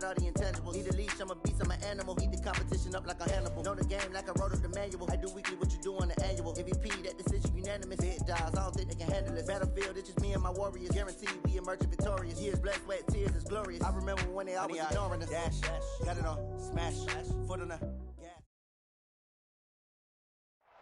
got all the intangibles. Need a leash, I'm a beast, I'm an animal. Eat the competition up like a Hannibal. Know the game like I wrote up the manual. I do weekly what you do on the annual. MVP, that decision unanimous. Big dogs, I don't think they can handle it. Battlefield, it's just me and my warriors. Guaranteed we emerge victorious. Years, blood, sweat, tears, is glorious. I remember when they always ignoring us. Dash, got it on, smash, foot on the gas.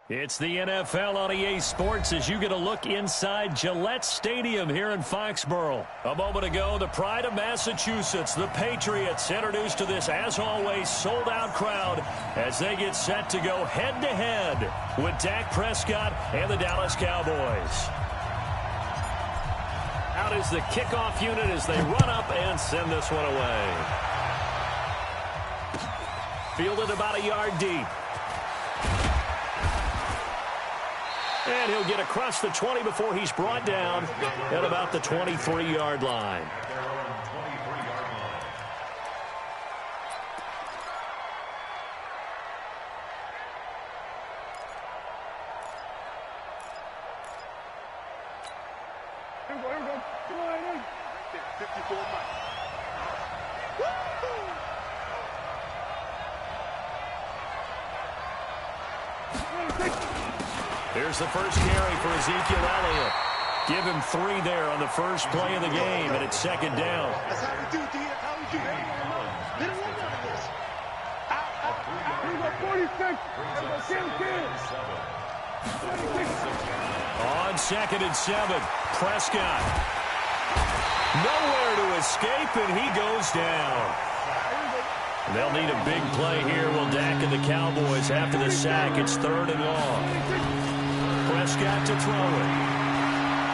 It's the NFL on EA Sports as you get a look inside Gillette Stadium here in Foxborough. A moment ago, the pride of Massachusetts, the Patriots, introduced to this, as always, sold-out crowd as they get set to go head-to-head with Dak Prescott and the Dallas Cowboys. Out is the kickoff unit as they run up and send this one away. Fielded about a yard deep. And he'll get across the 20 before he's brought down at about the 23-yard line. Here we go. Come on, 54 Mike. Here's the first carry for Ezekiel Elliott. Give him 3 there on the first play of the game, and it's second down. That's how we do, D. That's how we do. They don't want none of this. Here we go, 46. On 2nd and 7, Prescott. Nowhere to escape, and he goes down. They'll need a big play here. Will Dak and the Cowboys after the sack? It's 3rd and long. Prescott to throw it.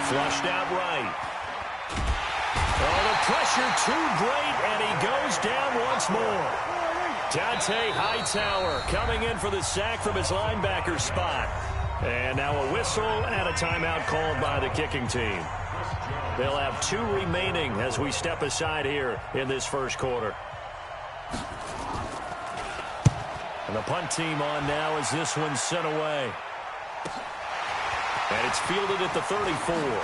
Flushed out right. Oh, the pressure too great, and he goes down once more. Dante Hightower coming in for the sack from his linebacker spot. And now a whistle and a timeout called by the kicking team. They'll have 2 remaining as we step aside here in this first quarter. And the punt team on now as this one's sent away. And it's fielded at the 34.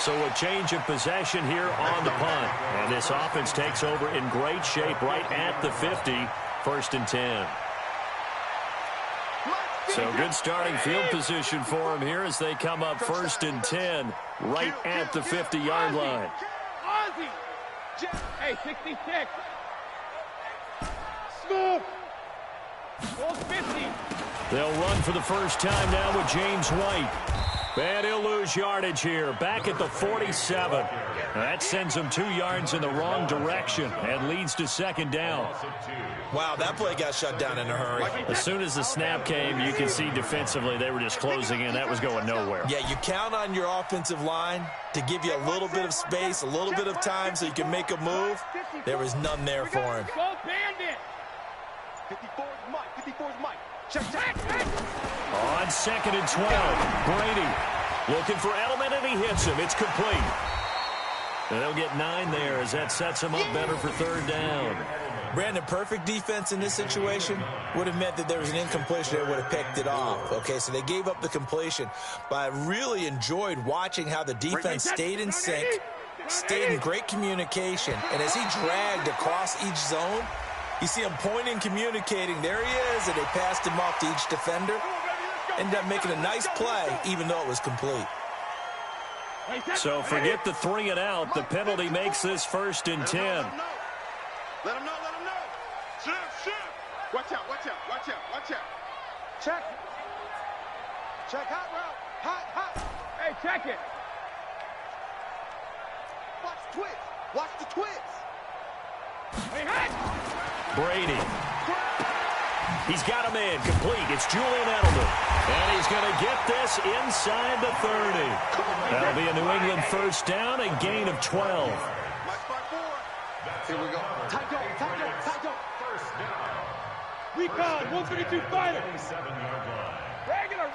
So a change of possession here on the punt. And this offense takes over in great shape right at the 50. 1st and 10. So good starting field position for them here as they come up 1st and 10 right at the 50-yard line. Hey, 66. Smooth. 50. They'll run for the first time now with James White. And he'll lose yardage here. Back at the 47. That sends him 2 yards in the wrong direction and leads to 2nd down. Wow, that play got shut down in a hurry. As soon as the snap came, you can see defensively they were just closing in. That was going nowhere. Yeah, you count on your offensive line to give you a little bit of space, a little bit of time so you can make a move. There was none there for him. Go bandit. 54's Mike. 54's Mike. Check. On 2nd and 12, Brady looking for Edelman, and he hits him. It's complete. And they'll get 9 there as that sets him up better for 3rd down. Brandon, perfect defense in this situation would have meant that there was an incompletion. They would have picked it off. Okay, so they gave up the completion. But I really enjoyed watching how the defense stayed in sync, stayed in great communication. And as he dragged across each zone, you see him pointing, communicating. There he is, and they passed him off to each defender. Ended up making a nice play, even though it was complete. So forget the 3 and out. The penalty makes this 1st and 10. Let him know. Shoot. Watch out. Check, hot route. Hot. Hey, check it. Watch the twist. Hey, Brady. He's got a man complete. It's Julian Edelman. And he's going to get this inside the 30. That'll be a New England first down, a gain of 12. Here we go. Tight go. Recon, 132 fighter. Regular.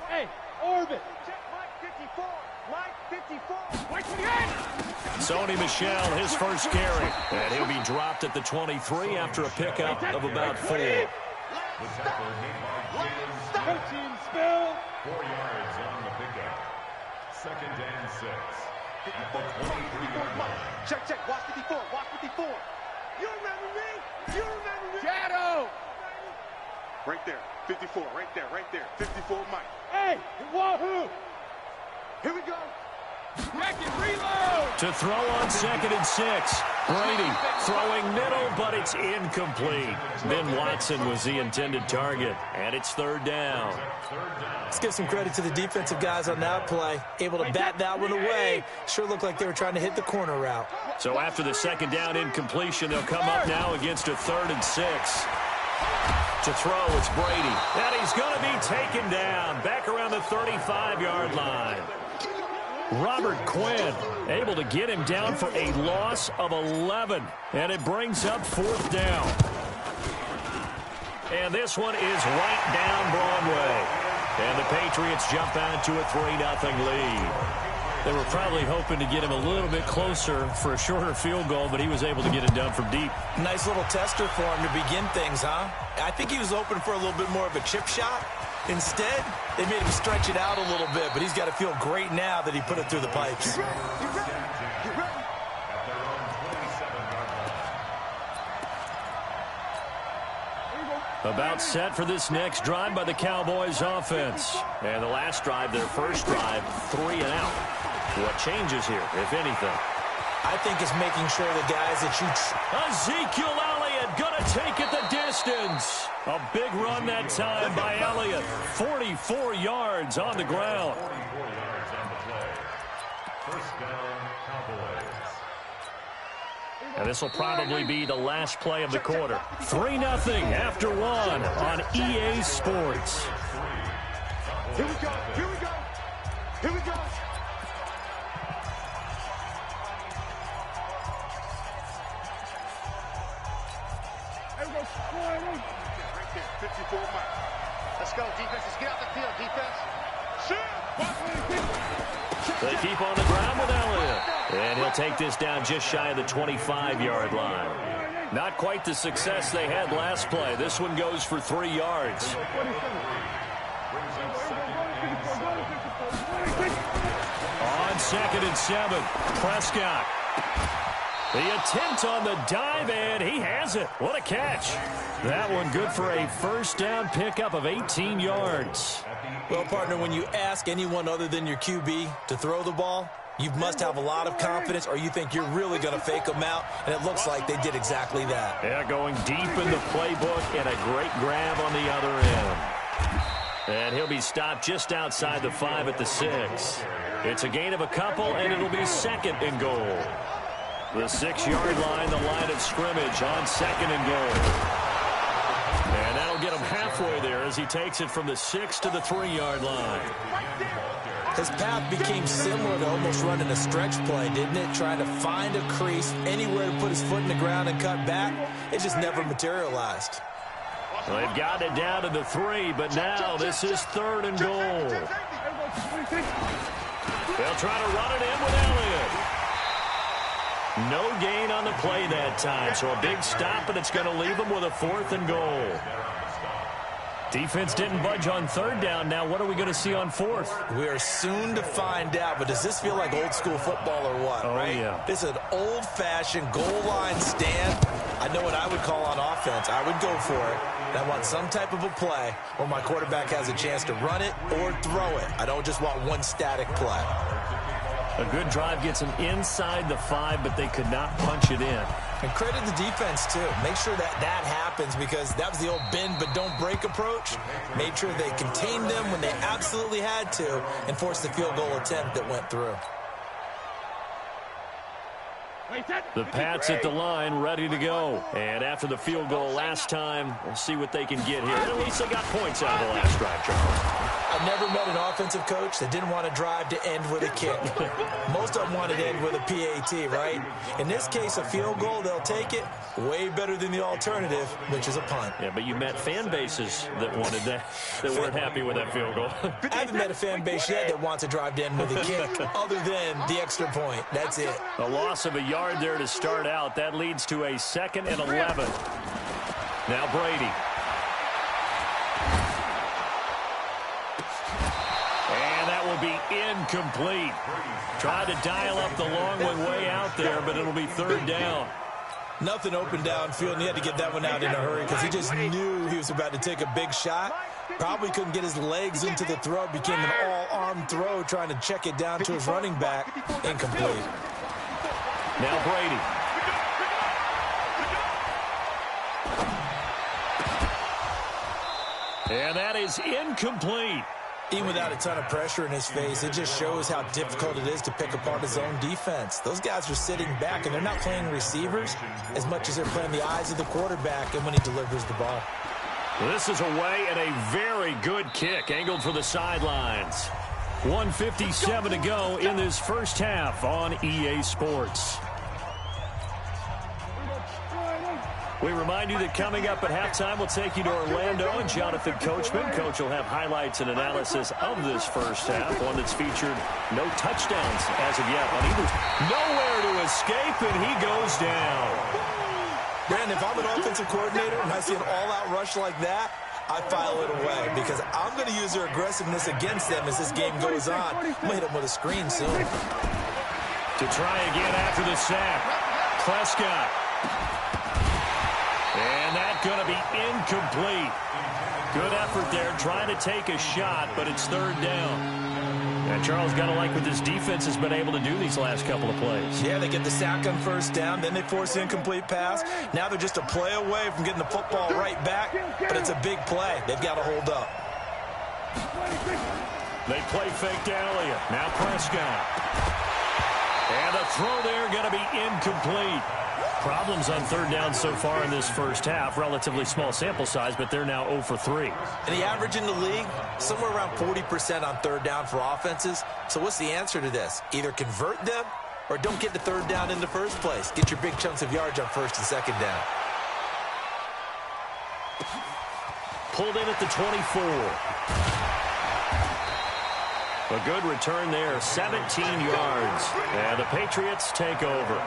Hey, orbit. Check Mike 54. Mike 28. Sony Michel, his first carry. And he'll be dropped at the 23 after a pickup of about 4. Coaching spell. 4 yards on the pickup. 2nd and 6. Check, check. Watch 54. Watch 54. You remember me? You remember me? Shadow. Right there. 54. Right there. Right there. 54, Mike. Hey, wahoo! Here we go. Reload. To throw on 2nd and 6. Brady throwing middle, but it's incomplete. Ben Watson was the intended target, and it's 3rd down. Let's give some credit to the defensive guys on that play. Able to bat that one away. Sure looked like they were trying to hit the corner route. So after the 2nd down incompletion, they'll come up now against a 3rd and 6. To throw, it's Brady. And he's going to be taken down back around the 35-yard line. Robert Quinn able to get him down for a loss of 11. And it brings up 4th down. And this one is right down Broadway. And the Patriots jump out to a 3-0 lead. They were probably hoping to get him a little bit closer for a shorter field goal, but he was able to get it done from deep. Nice little tester for him to begin things, huh? I think he was hoping for a little bit more of a chip shot. Instead, they made him stretch it out a little bit, but he's got to feel great now that he put it through the pipes. About set for this next drive by the Cowboys offense. And the last drive, their first drive, 3 and out. What changes here, if anything? I think it's making sure the guys that you... Ezekiel Elliott going to take it the distance. A big run that time by Elliott. 44 yards on the ground. First down, Cowboys. And this will probably be the last play of the quarter. 3-0 after 1 on EA Sports. Here we go. Here we go. Here we go. Right there, 54 Mike. Let's go, defense. Let's get out the field, defense. They keep on the ground with Elliott. And he'll take this down just shy of the 25-yard line. Not quite the success they had last play. This one goes for 3 yards. On 2nd and 7, Prescott. The attempt on the dive, and he has it. What a catch. That one good for a first down pickup of 18 yards. Well, partner, when you ask anyone other than your QB to throw the ball, you must have a lot of confidence, or you think you're really going to fake them out, and it looks like they did exactly that. Yeah, going deep in the playbook, and a great grab on the other end. And he'll be stopped just outside the 5 at the 6. It's a gain of a couple, and it'll be 2nd and goal. The 6-yard line, the line of scrimmage on 2nd and goal. And that'll get him halfway there as he takes it from the 6 to the 3-yard line. His path became similar to almost running a stretch play, didn't it? Trying to find a crease, anywhere to put his foot in the ground and cut back. It just never materialized. Well, they've got it down to the 3, but now this is 3rd and goal. They'll try to run it in with Elliott. No gain on the play that time, so a big stop, and it's going to leave them with a 4th and goal. Defense didn't budge on 3rd down. Now what are we going to see on 4th? We are soon to find out, but does this feel like old school football or what? Oh, right? Yeah. This is an old-fashioned goal line stand. I know what I would call on offense. I would go for it. And I want some type of a play where my quarterback has a chance to run it or throw it. I don't just want one static play. A good drive gets them inside the 5, but they could not punch it in. And credit the defense, too. Make sure that that happens, because that was the old bend but don't break approach. Made sure they contained them when they absolutely had to and forced the field goal attempt that went through. The Pats at the line, ready to go. And after the field goal last time, we'll see what they can get here. At least they got points out of the last drive, Charles. I've never met an offensive coach that didn't want to drive to end with a kick. Most of them want to end with a PAT, right? In this case, a field goal, they'll take it. Way better than the alternative, which is a punt. Yeah, but you met fan bases that wanted that, that weren't happy with that field goal. I haven't met a fan base yet that wants to drive to end with a kick, other than the extra point. That's it. A loss of a yard there to start out. That leads to a 2nd and 11. Now Brady. be incomplete. Tried to dial up the long one way out there, but it'll be third down. Nothing open downfield, and he had to get that one out in a hurry because he just knew he was about to take a big shot. Probably couldn't get his legs into the throw. Became an all-arm throw trying to check it down to his running back. Incomplete. Now Brady. And that is incomplete. Even without a ton of pressure in his face, it just shows how difficult it is to pick apart his own defense. Those guys are sitting back, and they're not playing receivers as much as they're playing the eyes of the quarterback and when he delivers the ball. This is away and a very good kick, angled for the sidelines. 1:57 to go in this first half on EA Sports. We remind you that coming up at halftime, we'll take you to Orlando and Jonathan Coachman. Coach will have highlights and analysis of this first half, one that's featured no touchdowns as of yet on either. Nowhere to escape, and he goes down. Brandon, if I'm an offensive coordinator and I see an all-out rush like that, I file it away because I'm going to use their aggressiveness against them as this game goes on. I'm going to hit them with a screen soon. To try again after the sack, Prescott. And that's going to be incomplete. Good effort there, trying to take a shot, but it's third down. And Charles, got to like what this defense has been able to do these last couple of plays. Yeah, they get the sack on first down, then they force the incomplete pass. Now they're just a play away from getting the football right back, but it's a big play. They've got to hold up. They play fake to Elliott. Now Prescott. And the throw there going to be incomplete. Problems on third down so far in this first half. Relatively small sample size, but they're now 0 for 3. And the average in the league, somewhere around 40% on third down for offenses. So what's the answer to this? Either convert them or don't get the third down in the first place. Get your big chunks of yards on first and second down. Pulled in at the 24. A good return there, 17 yards. And the Patriots take over.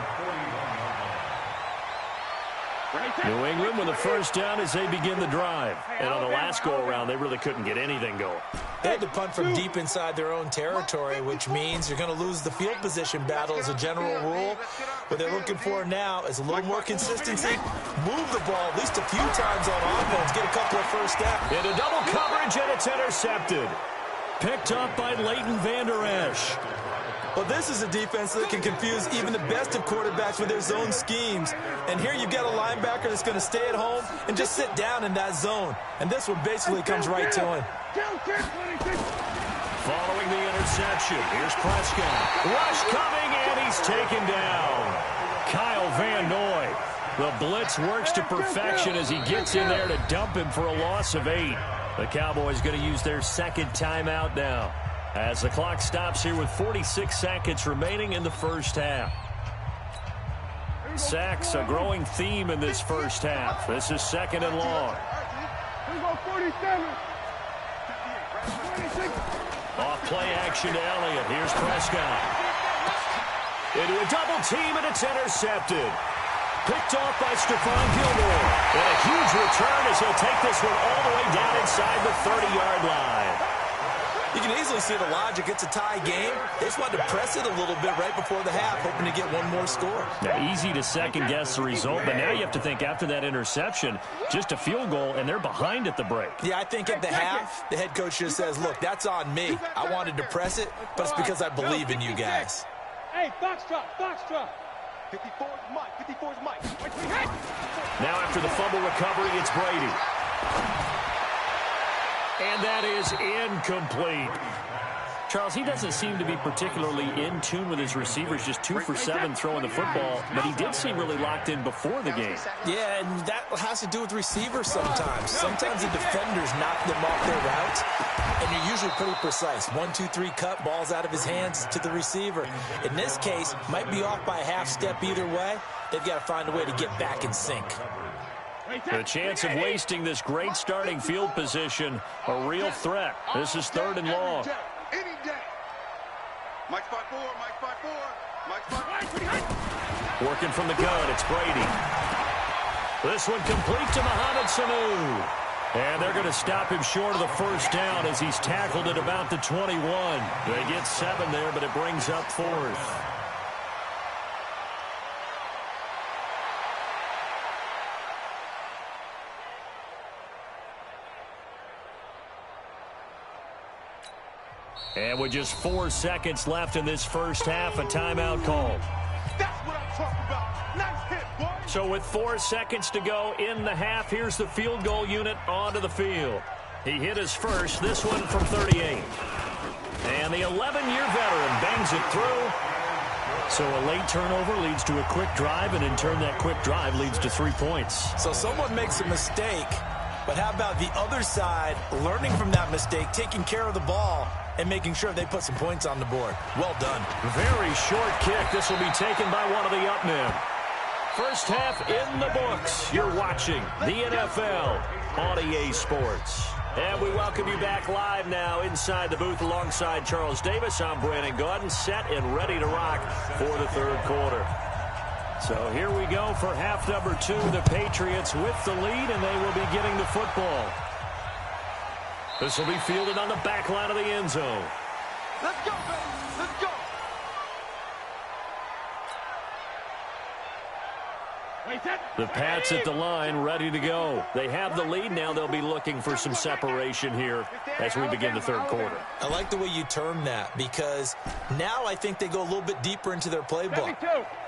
New England with a first down as they begin the drive. And on the last go-around, they really couldn't get anything going. They had to punt from deep inside their own territory, which means you're going to lose the field position battle as a general rule. What they're looking for now is a little more consistency. Move the ball at least a few times on offense. Get a couple of first downs. Into double coverage, and it's intercepted. Picked up by Leighton Vander Esch. Well, this is a defense that can confuse even the best of quarterbacks with their zone schemes. And here you've got a linebacker that's going to stay at home and just sit down in that zone. And this one basically comes right to him. Following the interception, here's Prescott. Rush coming, and he's taken down. Kyle Van Noy. The blitz works to perfection as he gets in there to dump him for a loss of 8. The Cowboys going to use their second timeout now, as the clock stops here with 46 seconds remaining in the first half. Sacks, a growing theme in this first half. This is second and long. Off play action to Elliott. Here's Prescott. Into a double team, and it's intercepted. Picked off by Stephon Gilmore. And a huge return as he'll take this one all the way down inside the 30-yard line. You can easily see the logic. It's a tie game. They just wanted to press it a little bit right before the half, hoping to get one more score. Now, easy to second-guess the result, but now you have to think after that interception, just a field goal, and they're behind at the break. Yeah, I think at the half, the head coach just says, look, that's on me. I wanted to press it, but it's because I believe in you guys. Hey, box drop, box drop. 54 is Mike, 54 is Mike. Now after the fumble recovery, it's Brady. And that is incomplete. Charles, he doesn't seem to be particularly in tune with his receivers, just 2 for 7 throwing the football, but he did seem really locked in before the game. Yeah, and that has to do with receivers sometimes. Sometimes the defenders knock them off their routes, and you're usually pretty precise. 1, 2, 3 cut, balls out of his hands to the receiver. In this case, might be off by a half step either way. They've got to find a way to get back in sync. The chance of wasting this great starting field position, a real threat. This is third and long. Any day. Mike spot 4, Mike spot 4, Mike spot 4. Working from the gun, it's Brady. This one complete to Mohamed Sanu. And they're going to stop him short of the first down as he's tackled at about the 21. They get 7 there, but it brings up 4th. And with just 4 seconds left in this first half, a timeout call. That's what I'm talking about. Nice hit, boy. So with 4 seconds to go in the half, here's the field goal unit onto the field. He hit his first, this one from 38. And the 11-year veteran bangs it through. So a late turnover leads to a quick drive, and in turn that quick drive leads to 3 points. So someone makes a mistake, but how about the other side learning from that mistake, taking care of the ball, and making sure they put some points on the board. Well done. Very short kick. This will be taken by one of the up men. First half in the books. You're watching the NFL on EA Sports. And we welcome you back live now inside the booth alongside Charles Davis. I'm Brandon Gaudin, set and ready to rock for the third quarter. So here we go for half number 2. The Patriots with the lead, and they will be getting the football. This will be fielded on the back line of the end zone. Let's go, baby. Let's go. The Pats at the line, ready to go. They have the lead now. They'll be looking for some separation here as we begin the third quarter. I like the way you term that, because now I think they go a little bit deeper into their playbook.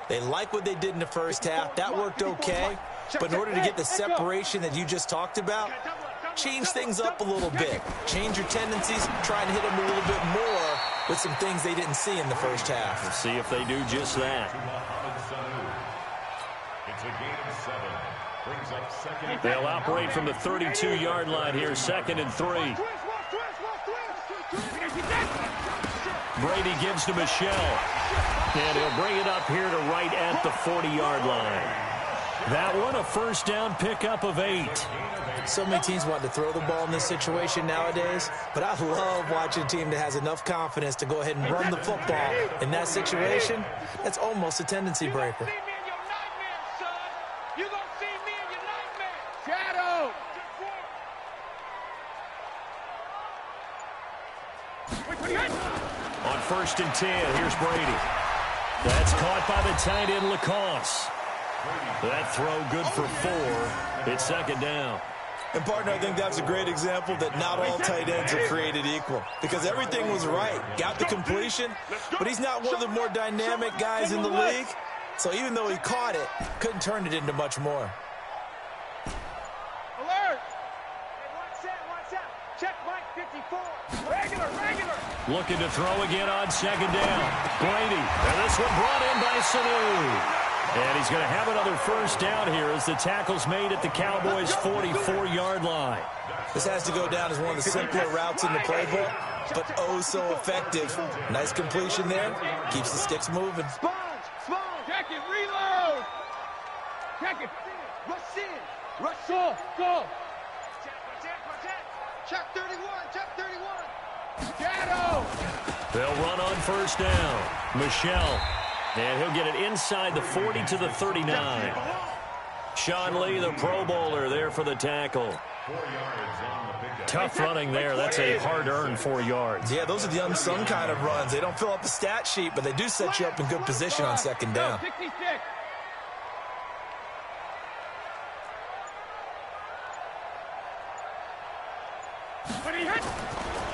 They like what they did in the first half. That worked okay. But in order to get the separation that you just talked about, change things up a little bit. Change your tendencies, try and hit them a little bit more with some things they didn't see in the first half. Let's see if they do just that. It's a gain of 7. Brings up second. They'll operate from the 32-yard line here, 2nd and 3. Brady gives to Michelle. And he'll bring it up here to right at the 40-yard line. That one, a first down pickup of 8. So many teams want to throw the ball in this situation nowadays, but I love watching a team that has enough confidence to go ahead and run the football. In that situation, that's almost a tendency breaker. On 1st and 10, here's Brady. That's caught by the tight end, Lacoste. That throw good for 4. It's 2nd down. And, partner, I think that's a great example that not all tight ends are created equal, because everything was right. Got the completion, but he's not one of the more dynamic guys in the league. So even though he caught it, couldn't turn it into much more. Alert! Hey, watch out. Check Mike 54. Regular. Looking to throw again on 2nd down. Brady, and this one brought in by Sanu. And he's going to have another first down here as the tackle's made at the Cowboys' 44-yard line. This has to go down as one of the simpler routes in the playbook, but oh so effective. Nice completion there. Keeps the sticks moving. Sponge. Check it, reload. Check it. Rush in. Rush go. Check 31. Shadow. They'll run on first down. Michelle. And he'll get it inside the 40 to the 39. Sean Lee, the Pro Bowler, there for the tackle. Tough running there. That's a hard-earned 4 yards. Yeah, those are the unsung kind of runs. They don't fill up the stat sheet, but they do set you up in good position on 2nd down.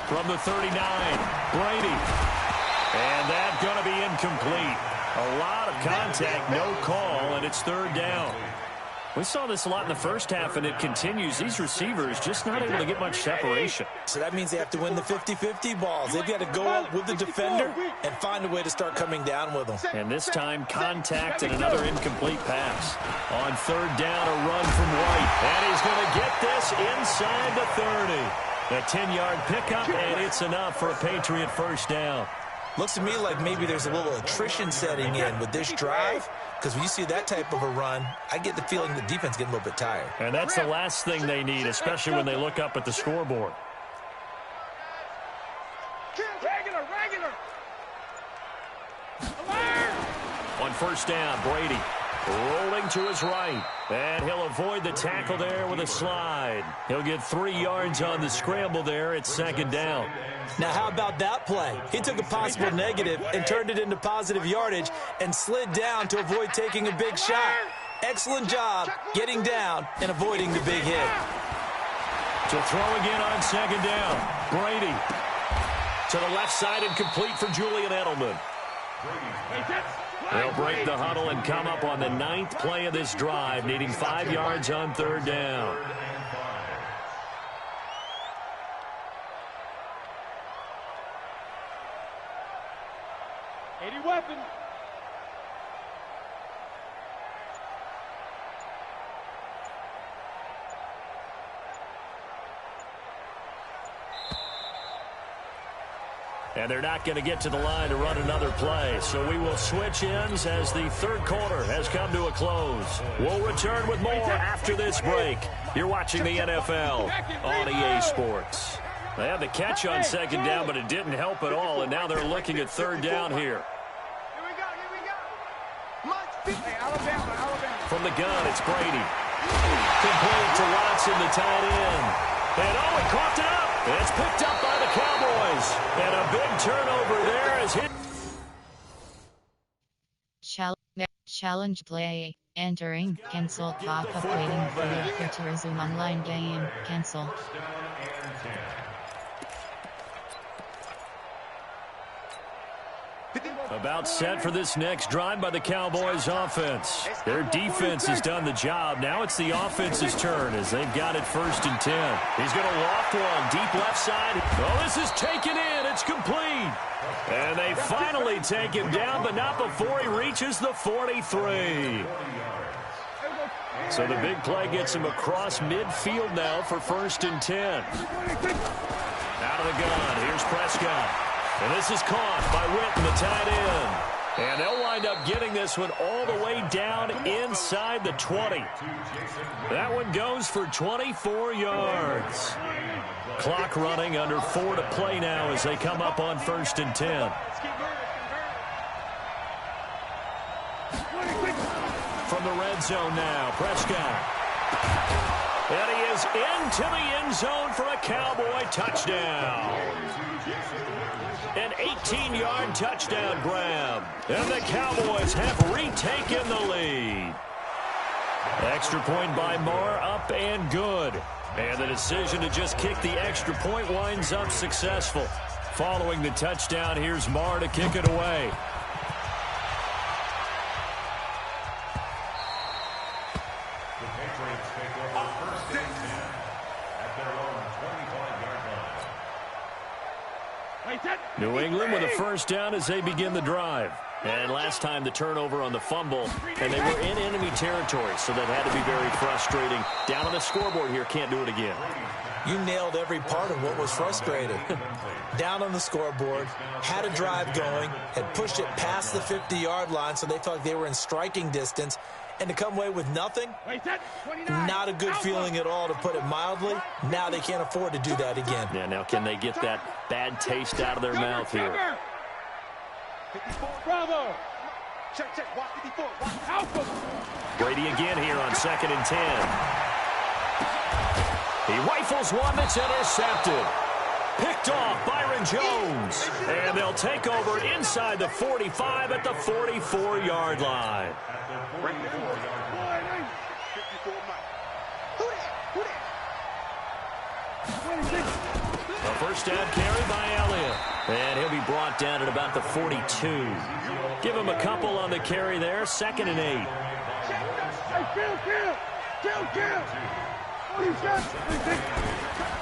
From the 39, Brady. And that's going to be incomplete. A lot of contact, no call, and it's 3rd down. We saw this a lot in the first half, and it continues. These receivers just not able to get much separation. So that means they have to win the 50-50 balls. They've got to go up with the defender and find a way to start coming down with them. And this time, contact and another incomplete pass. On 3rd down, a run from White. And he's going to get this inside the 30. A 10-yard pickup, and it's enough for a Patriot first down. Looks to me like maybe there's a little attrition setting in with this drive, because when you see that type of a run, I get the feeling the defense getting a little bit tired. And that's the last thing they need, especially when they look up at the scoreboard. Regular. On first down, Brady. Rolling to his right. And he'll avoid the tackle there with a slide. He'll get 3 yards on the scramble there. It's second down. Now, how about that play? He took a possible negative and turned it into positive yardage and slid down to avoid taking a big shot. Excellent job getting down and avoiding the big hit. To throw again on second down. Brady to the left side and complete for Julian Edelman. They'll break the huddle and come up on the 9th play of this drive, needing 5 yards on third down. Weapon. And they're not going to get to the line to run another play. So we will switch ends as the third quarter has come to a close. We'll return with more after this break. You're watching the NFL on EA Sports. They had the catch on second down, but it didn't help at all. And now they're looking at third down here. From the gun, it's Brady. Complete to Watson, the tight end. And he caught it up. It's picked up by the Cowboys. And a big turnover there is hit. Challenge play. Entering. Cancel. Pop-up waiting for you to resume online game. Cancel. About set for this next drive by the Cowboys offense. Their defense has done the job. Now it's the offense's turn as they've got it 1st and 10. He's going to loft one deep left side. Oh, this is taken in. It's complete. And they finally take him down, but not before he reaches the 43. So the big play gets him across midfield now for 1st and 10. Out of the gun. Here's Prescott. And this is caught by Witten, the tight end. And they'll wind up getting this one all the way down inside the 20. That one goes for 24 yards. Clock running, under 4 to play now as they come up on 1st and 10. From the red zone now, Prescott. And he is into the end zone for a Cowboy touchdown. An 18-yard touchdown grab. And the Cowboys have retaken the lead. Extra point by Marr, up and good. And the decision to just kick the extra point winds up successful. Following the touchdown, here's Marr to kick it away. New England with a first down as they begin the drive. And last time the turnover on the fumble, and they were in enemy territory, so that had to be very frustrating. Down on the scoreboard here, can't do it again. You nailed every part of what was frustrating. Down on the scoreboard, had a drive going, had pushed it past the 50-yard line, so they felt like they were in striking distance. And to come away with nothing, not a good feeling at all, to put it mildly. Now they can't afford to do that again. Yeah, now can they get that bad taste out of their mouth here? Bravo. Check. Watch 54. Watch Alpha. Brady again here on 2nd and 10. He rifles one that's intercepted. Picked off Byron Jones. And they'll take over inside the 45 at the 44-yard line. A first down carry by Elliott. And he'll be brought down at about the 42. Give him a couple on the carry there. 2nd and 8.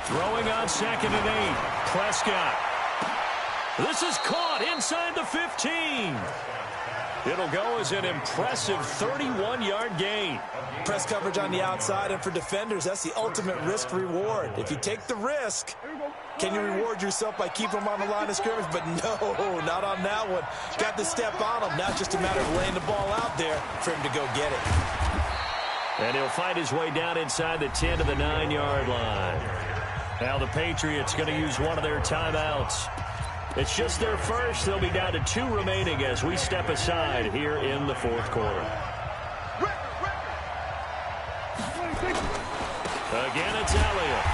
Throwing on 2nd and 8. Prescott. This is caught inside the 15. It'll go as an impressive 31-yard gain. Press coverage on the outside, and for defenders, that's the ultimate risk-reward. If you take the risk, can you reward yourself by keeping them on the line of scrimmage? But no, not on that one. Got to step on them. Now just a matter of laying the ball out there for him to go get it. And he'll fight his way down inside the 10 to the 9-yard line. Now the Patriots going to use one of their timeouts. It's just their first. They'll be down to 2 remaining as we step aside here in the 4th quarter. Again, it's Elliott.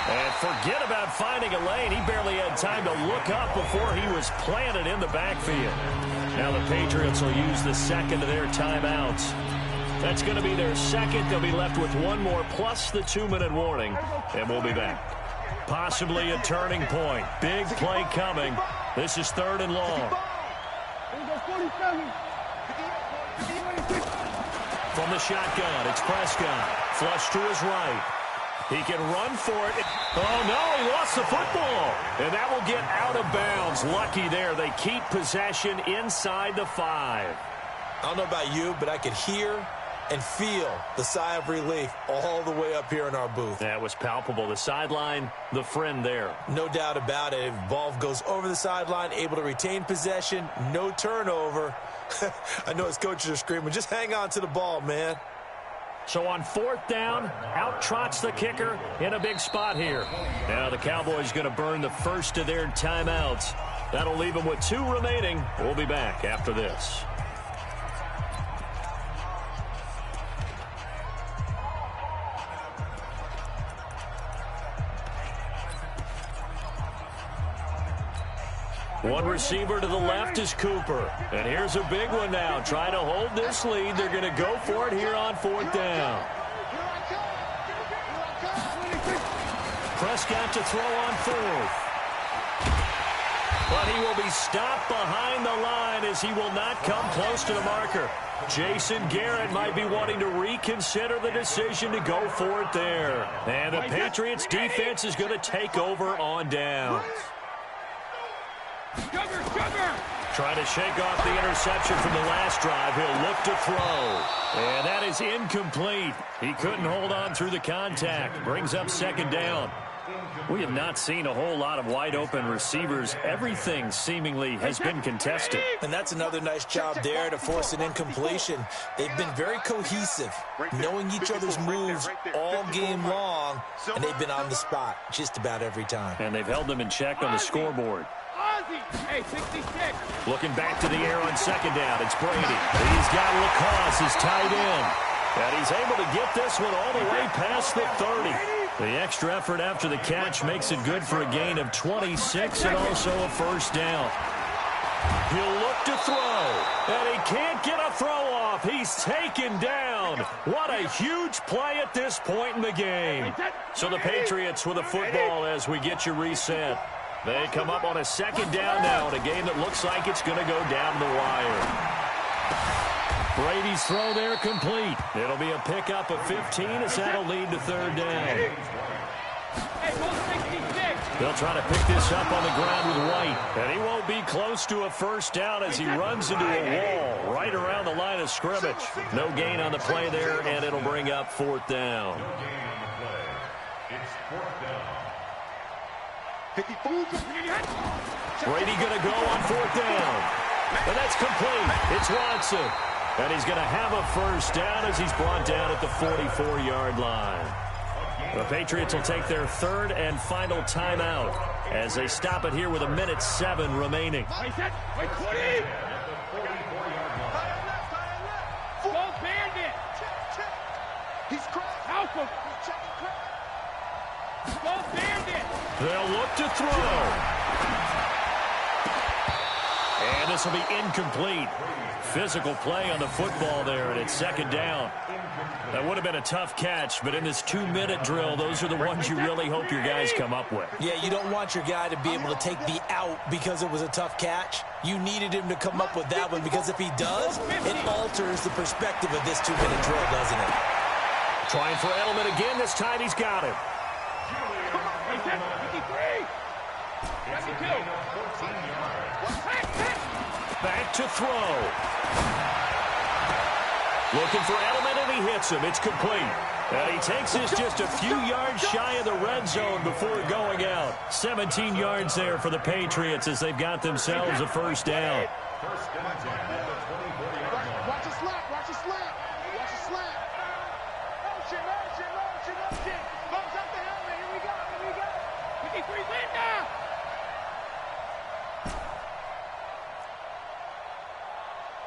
And forget about finding a lane. He barely had time to look up before he was planted in the backfield. Now the Patriots will use the second of their timeouts. That's going to be their second. They'll be left with one more plus the 2-minute warning. And we'll be back. Possibly a turning point. Big play coming. This is 3rd and long. From the shotgun, it's Prescott. Flush to his right. He can run for it. Oh, no, he lost the football. And that will get out of bounds. Lucky there. They keep possession inside the 5. I don't know about you, but I could hear and feel the sigh of relief all the way up here in our booth. That was palpable. The sideline, the friend there. No doubt about it. Ball goes over the sideline, able to retain possession, no turnover. I know his coaches are screaming, just hang on to the ball, man. So on 4th down, out trots the kicker in a big spot here. Now the Cowboys going to burn the first of their timeouts. That'll leave them with 2 remaining. We'll be back after this. One receiver to the left is Cooper. And here's a big one now. Trying to hold this lead. They're going to go for it here on 4th down. Prescott to throw on 4th. But he will be stopped behind the line as he will not come close to the marker. Jason Garrett might be wanting to reconsider the decision to go for it there. And the Patriots defense is going to take over on downs. Trying to shake off the interception from the last drive. He'll look to throw. And that is incomplete. He couldn't hold on through the contact. Brings up 2nd down. We have not seen a whole lot of wide-open receivers. Everything seemingly has been contested. And that's another nice job there to force an incompletion. They've been very cohesive, knowing each other's moves all game long, and they've been on the spot just about every time. And they've held them in check on the scoreboard. Hey, 66. Looking back to the air on 2nd down. It's Brady. He's got Lacoste, his tight end. And he's able to get this one all the way past the 30. The extra effort after the catch makes it good for a gain of 26 and also a 1st down. He'll look to throw. And he can't get a throw off. He's taken down. What a huge play at this point in the game. So the Patriots with a football as we get you reset. They come up on a 2nd down now in a game that looks like it's going to go down the wire. Brady's throw there complete. It'll be a pickup of 15 as that'll lead to 3rd down. They'll try to pick this up on the ground with White. And he won't be close to a 1st down as he runs into a wall right around the line of scrimmage. No gain on the play there, and it'll bring up 4th down. Brady going to go on 4th down. And that's complete. It's Watson. And he's going to have a 1st down as he's brought down at the 44-yard line. The Patriots will take their 3rd and final timeout as they stop it here with 1:07 remaining. Wait, 20. Go Bandit. He's cracked. Help him. Go Bandit. They'll look to throw. And this will be incomplete. Physical play on the football there, and it's 2nd down. That would have been a tough catch, but in this 2-minute drill, those are the ones you really hope your guys come up with. Yeah, you don't want your guy to be able to take the out because it was a tough catch. You needed him to come up with that one because if he does, it alters the perspective of this 2-minute drill, doesn't it? Trying for Edelman again. This time he's got it. Back to throw. Looking for Edelman, and he hits him. It's complete. And he takes this just a few yards shy of the red zone before going out. 17 yards there for the Patriots as they've got themselves a 1st down. Watch a slap. Watch a slap. Watch a slap. Motion. Bumps up the helmet. Here we go. 53 Linda.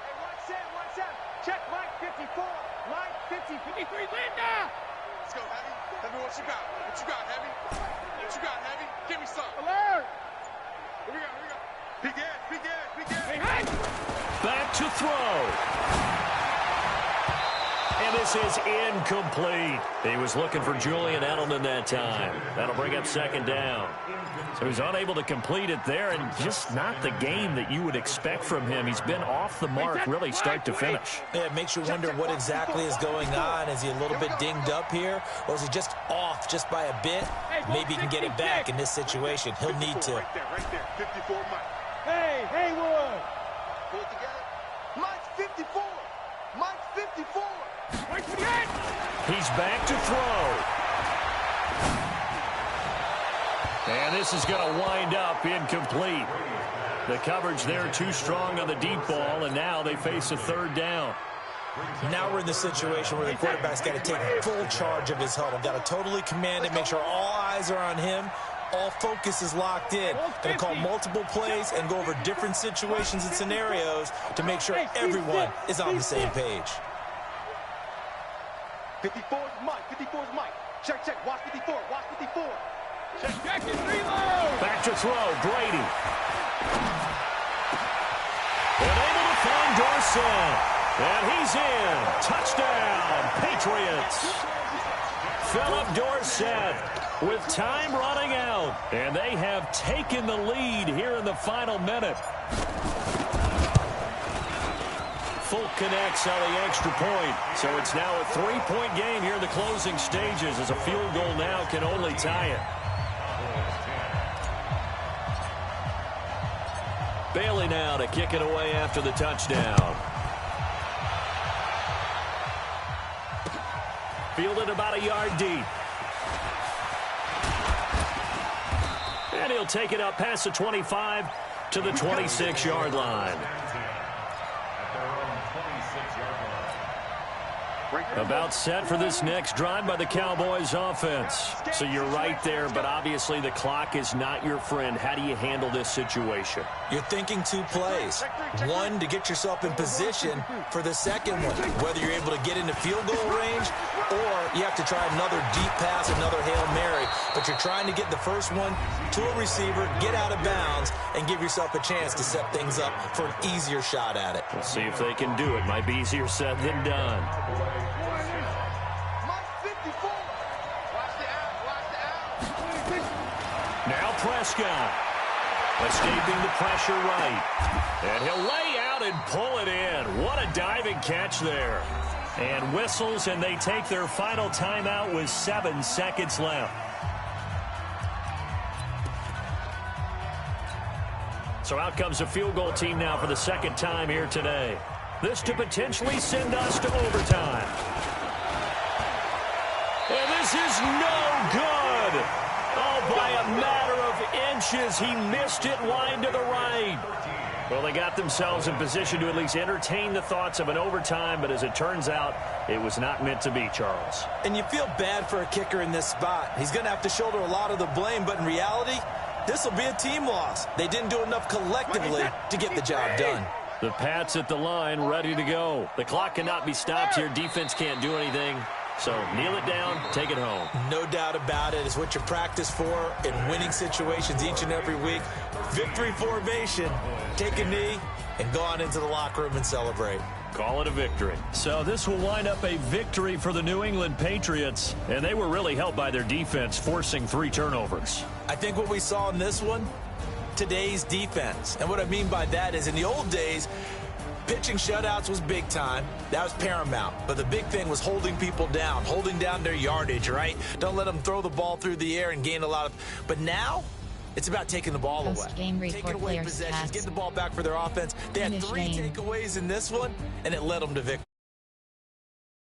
Hey, 1 set. Check Mike 54. Mike 50. 53 Linda. Let's go, Heavy. Heavy, what you got? What you got, Heavy? What you got, Heavy? Give me some. Alert! Here we go, here we go. Big gas, big gas, big gas. Hey, hey! Back to throw. And this is incomplete. He was looking for Julian Edelman that time. That'll bring up second down. So he's unable to complete it there, and just not the game that you would expect from him. He's been off the mark really start to finish. Yeah, it makes you wonder what exactly is going on. Is he a little bit dinged up here, or is he just off just by a bit? Maybe he can get it back in this situation. He'll need to. Right there, 54 Mike. Hey, Haywood! Pull it together. Mike's 54. Mike's 54. Wait for the end! He's back to throw. And this is going to wind up incomplete. The coverage there too strong on the deep ball, and now they face a third down. Now we're in the situation where the quarterback's got to take full charge of his huddle. Got to totally command it, make sure all eyes are on him. All focus is locked in. Going to call multiple plays and go over different situations and scenarios to make sure everyone is on the same page. 54 is Mike. 54 is Mike. Check, check. Watch 54. Watch 54. Check it, reload! Back to throw, Brady. And able to find Dorsett. And he's in. Touchdown, Patriots. Philip Dorsett with time running out. And they have taken the lead here in the final minute. Folk connects on the extra point. So it's now a 3-point game here in the closing stages, as a field goal now can only tie it. Bailey now to kick it away after the touchdown. Fielded about a yard deep. And he'll take it up past the 25 to the 26-yard line. About set for this next drive by the Cowboys offense. So you're right there, but obviously the clock is not your friend. How do you handle this situation? You're thinking two plays. One, to get yourself in position for the second one, whether you're able to get into field goal range or you have to try another deep pass, another Hail Mary. But you're trying to get the first one to a receiver, get out of bounds, and give yourself a chance to set things up for an easier shot at it. We'll see if they can do it. Might be easier said than done. Now Prescott, escaping the pressure right. And he'll lay out and pull it in. What a diving catch there. And whistles, and they take their final timeout with 7 seconds left. So out comes the field goal team now for the second time here today. This to potentially send us to overtime. And this is no good. Oh, by a matter of inches, he missed it wide to the right. Well, they got themselves in position to at least entertain the thoughts of an overtime, but as it turns out, it was not meant to be, Charles. And you feel bad for a kicker in this spot. He's going to have to shoulder a lot of the blame, but in reality, this will be a team loss. They didn't do enough collectively to get the job done. The Pats at the line, ready to go. The clock cannot be stopped here. Defense can't do anything. So kneel it down, take it home. No doubt about it. It's what you practice for in winning situations each and every week. Victory formation. Take a knee and go on into the locker room and celebrate. Call it a victory. So this will wind up a victory for the New England Patriots. And they were really helped by their defense, forcing 3 turnovers. I think what we saw in this one, today's defense. And what I mean by that is in the old days, pitching shutouts was big time. That was paramount. But the big thing was holding people down, holding down their yardage, right? Don't let them throw the ball through the air and gain a lot of... But now, it's about taking the ball away. Taking away possessions, getting the ball back for their offense. They had 3 takeaways in this one, and it led them to victory.